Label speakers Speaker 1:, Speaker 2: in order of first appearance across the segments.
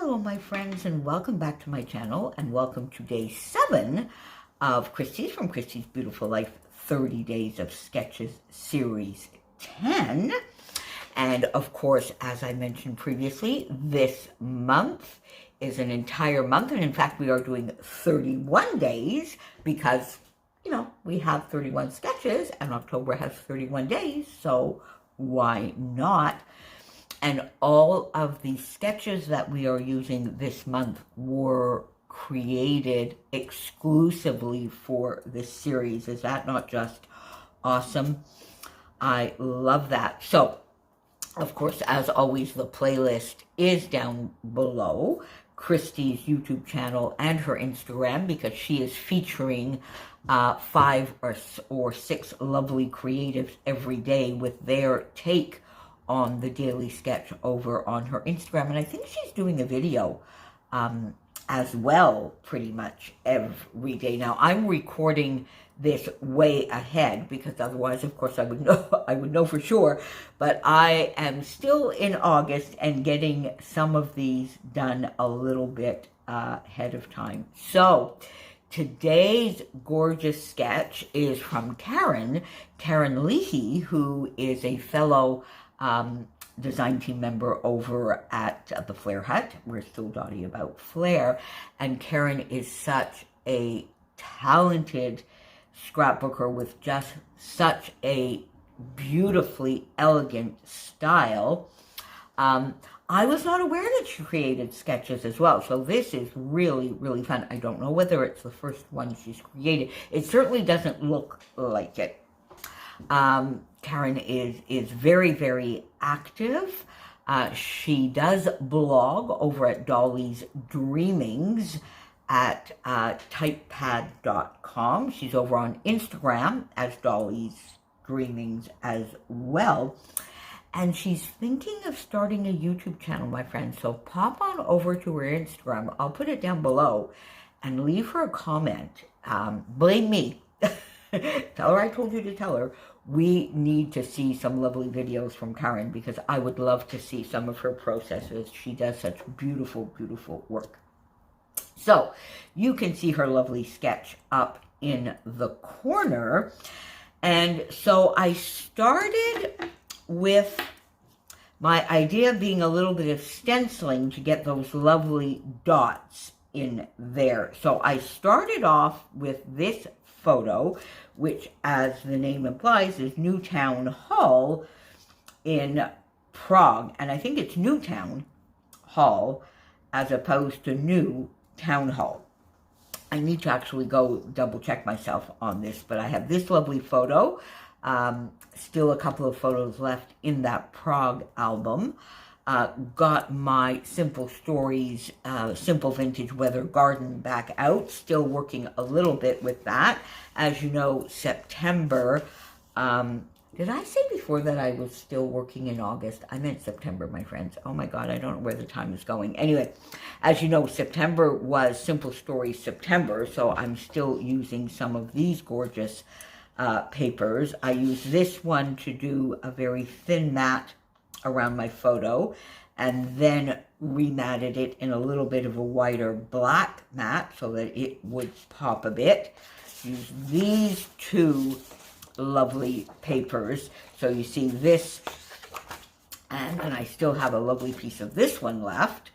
Speaker 1: Hello, my friends, and welcome back to my channel, and welcome to day 7 of Christy's from Christy's Beautiful Life 30 Days of Sketches Series 10. And of course, as I mentioned previously, this month is an entire month, and in fact, we are doing 31 days because, you know, we have 31 sketches, and October has 31 days, so why not? And all of the sketches that we are using this month were created exclusively for this series. Is that not just awesome? I love that. So, of course, as always, the playlist is down below. Christy's YouTube channel and her Instagram, because she is featuring 5 or 6 lovely creatives every day with their take on the daily sketch over on her Instagram. And I think she's doing a video as well pretty much every day. Now, I'm recording this way ahead because otherwise, of course, I would know for sure. But I am still in August and getting some of these done a little bit ahead of time. So today's gorgeous sketch is from Karen Leahy, who is a fellow design team member over at the Flair Hut. We're still dotty about Flair. And Karen is such a talented scrapbooker with just such a beautifully elegant style. I was not aware that she created sketches as well. So this is really, really fun. I don't know whether it's the first one she's created. It certainly doesn't look like it. Karen is very, very active. She does blog over at Dolly's Dreamings at typepad.com. She's over on Instagram as Dolly's Dreamings as well. And she's thinking of starting a YouTube channel, my friend. So pop on over to her Instagram. I'll put it down below and leave her a comment. Blame me. Tell her I told you to tell her. We need to see some lovely videos from Karen because I would love to see some of her processes. She does such beautiful, beautiful work. So you can see her lovely sketch up in the corner. And so I started with my idea being a little bit of stenciling to get those lovely dots in there. So I started off with this photo, which, as the name implies, is New Town Hall in Prague. And I think it's Newtown Hall as opposed to New Town Hall. I need to actually go double check myself on this, but I have this lovely photo. Still a couple of photos left in that Prague album. Got my Simple Stories, Simple Vintage Weather Garden back out. Still working a little bit with that. As you know, September, did I say before that I was still working in August? I meant September, my friends. Oh my God, I don't know where the time is going. Anyway, as you know, September was Simple Stories September, so I'm still using some of these gorgeous papers. I use this one to do a very thin mat around my photo, and then rematted it in a little bit of a whiter black mat so that it would pop a bit. Use these two lovely papers. So you see this, and then I still have a lovely piece of this one left.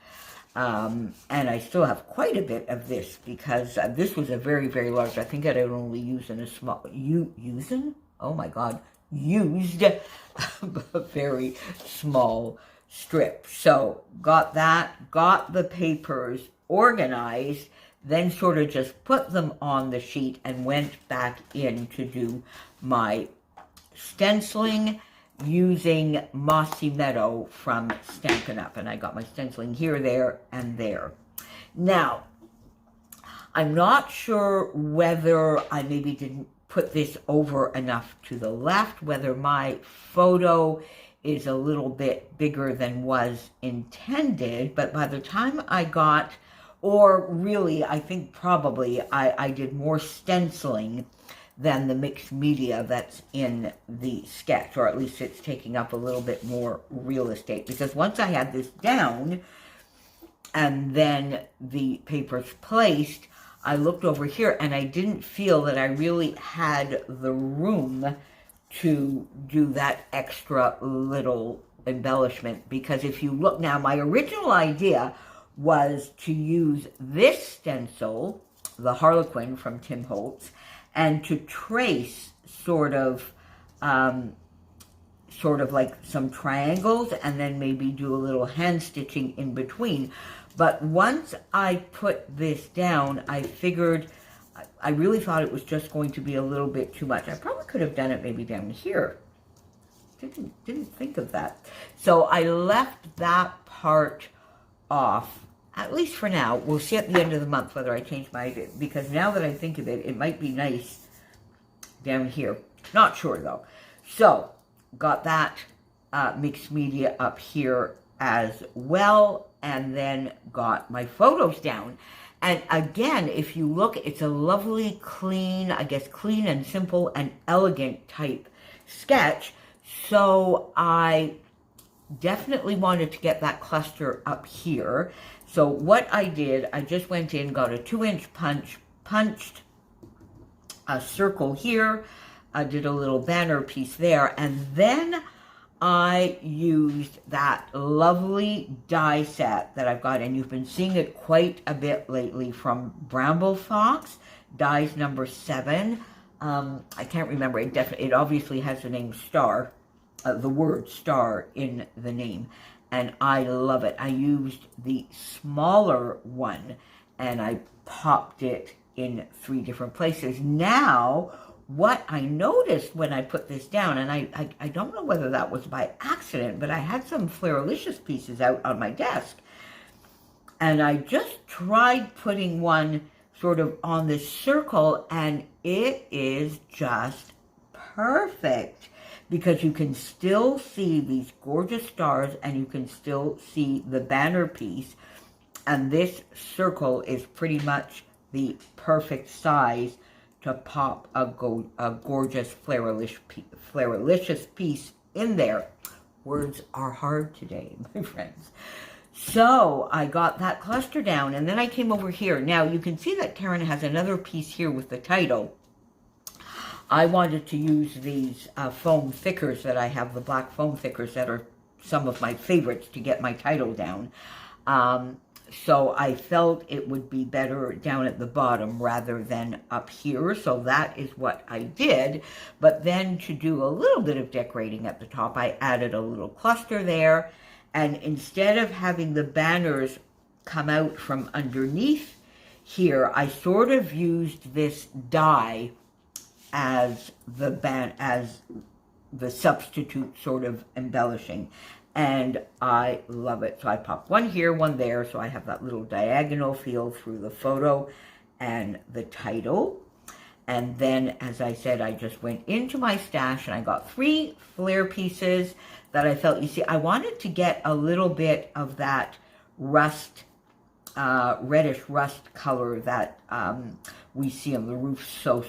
Speaker 1: And I still have quite a bit of this because this was a very, very large. I think I'd only used in a small, used a very small strip. So got that, got the papers organized, then sort of just put them on the sheet and went back in to do my stenciling using Mossy Meadow from Stampin' Up. And I got my stenciling here, there, and there. Now, I'm not sure whether I maybe didn't put this over enough to the left, whether my photo is a little bit bigger than was intended, but by the time I got, or really, I think probably I did more stenciling than the mixed media that's in the sketch, or at least it's taking up a little bit more real estate. Because once I had this down, and then the paper's placed, I looked over here and I didn't feel that I really had the room to do that extra little embellishment, because if you look now, my original idea was to use this stencil, the Harlequin from Tim Holtz, and to trace sort of like some triangles and then maybe do a little hand stitching in between. But once I put this down, I figured, I really thought it was just going to be a little bit too much. I probably could have done it maybe down here. Didn't think of that. So I left that part off, at least for now. We'll see at the end of the month whether I change my idea, because now that I think of it, it might be nice down here. Not sure though. So got that mixed media up here as well, and then got my photos down. And again, if you look, it's a lovely, clean, I guess clean and simple and elegant type sketch. So I definitely wanted to get that cluster up here. So what I did, I just went in, got a 2-inch punch, punched a circle here, I did a little banner piece there, and then I used that lovely die set that I've got, and you've been seeing it quite a bit lately, from Bramble Fox, dies number 7. I can't remember, it obviously has the name Star, the word Star in the name, and I love it. I used the smaller one, and I popped it in 3 different places. Now, what I noticed when I put this down, and I don't know whether that was by accident, but I had some Flairlicious pieces out on my desk, and I just tried putting one sort of on this circle, and it is just perfect, because you can still see these gorgeous stars, and you can still see the banner piece, and this circle is pretty much the perfect size to pop a gorgeous Flairlicious piece in there. Words are hard today, my friends. So I got that cluster down, and then I came over here. Now you can see that Karen has another piece here with the title. I wanted to use these foam thickers that I have, the black foam thickers that are some of my favorites to get my title down. So I felt it would be better down at the bottom rather than up here. So that is what I did. But then to do a little bit of decorating at the top, I added a little cluster there. And instead of having the banners come out from underneath here, I sort of used this die as the substitute sort of embellishing. And I love it. So I popped one here, one there, so I have that little diagonal feel through the photo and the title. And then, as I said, I just went into my stash and I got 3 flare pieces that I felt, you see, I wanted to get a little bit of that rust, reddish rust color that we see on the roof so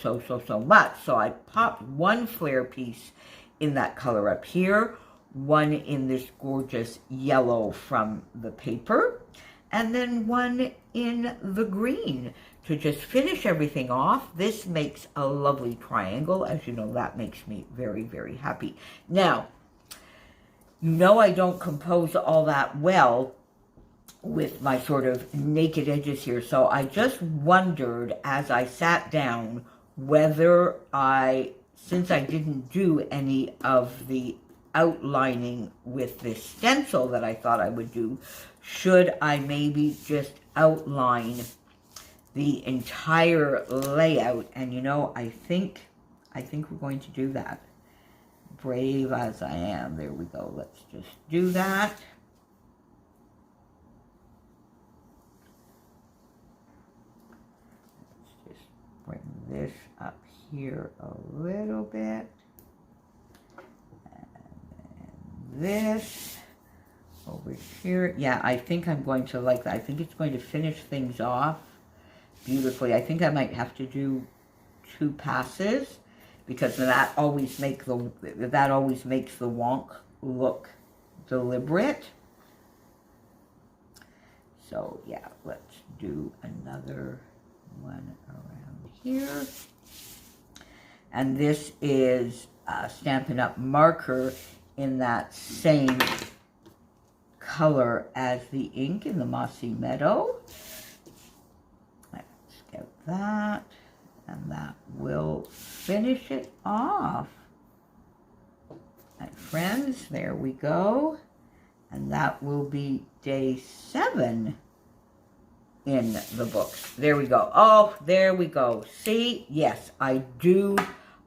Speaker 1: much. So I popped 1 flare piece in that color up here, 1 in this gorgeous yellow from the paper, and then 1 in the green to just finish everything off. This makes a lovely triangle. As you know, that makes me very, very happy. Now, you know I don't compose all that well with my sort of naked edges here, so I just wondered as I sat down whether since I didn't do any of the outlining with this stencil that I thought I would do, should I maybe just outline the entire layout? And you know, I think we're going to do that. Brave as I am. There we go. Let's just do that. Let's just bring this up here a little bit. This over here. Yeah, I think I'm going to like that. I think it's going to finish things off beautifully. I think I might have to do 2 passes, because that always makes the wonk look deliberate. So yeah, let's do another one around here. And this is Stampin' Up! Marker in that same color as the ink in the Mossy Meadow. Let's get that, and that will finish it off. And friends, there we go. And that will be day 7 in the books. There we go. Oh, there we go. See? Yes, I do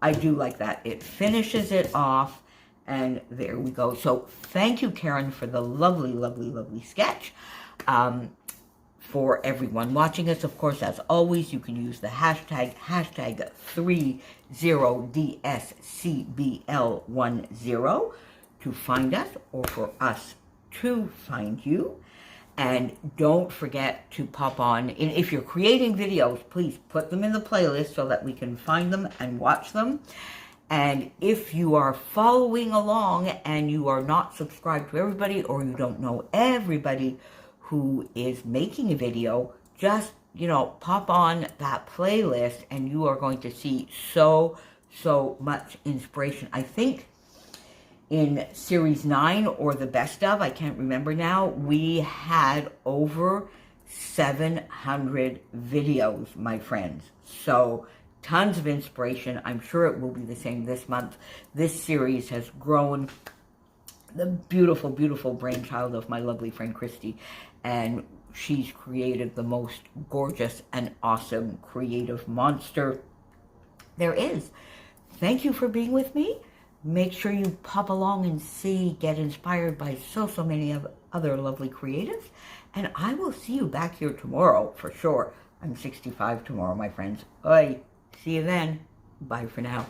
Speaker 1: like that. It finishes it off, and there we go. So thank you, Karen, for the lovely, lovely, lovely sketch. For everyone watching us, of course, as always, you can use the hashtag 30DSCBL10 to find us, or for us to find you. And don't forget to pop on, and if you're creating videos, please put them in the playlist so that we can find them and watch them. And if you are following along and you are not subscribed to everybody, or you don't know everybody who is making a video, just, you know, pop on that playlist and you are going to see so much inspiration. I think in series 9 or the best of, I can't remember now, we had over 700 videos, my friends. So tons of inspiration. I'm sure it will be the same this month. This series has grown. The beautiful, beautiful brainchild of my lovely friend Christy, and she's created the most gorgeous and awesome creative monster there is. Thank you for being with me. Make sure you pop along and get inspired by so many other lovely creatives. And I will see you back here tomorrow for sure. I'm 65 tomorrow, my friends. Oi, see you then. Bye for now.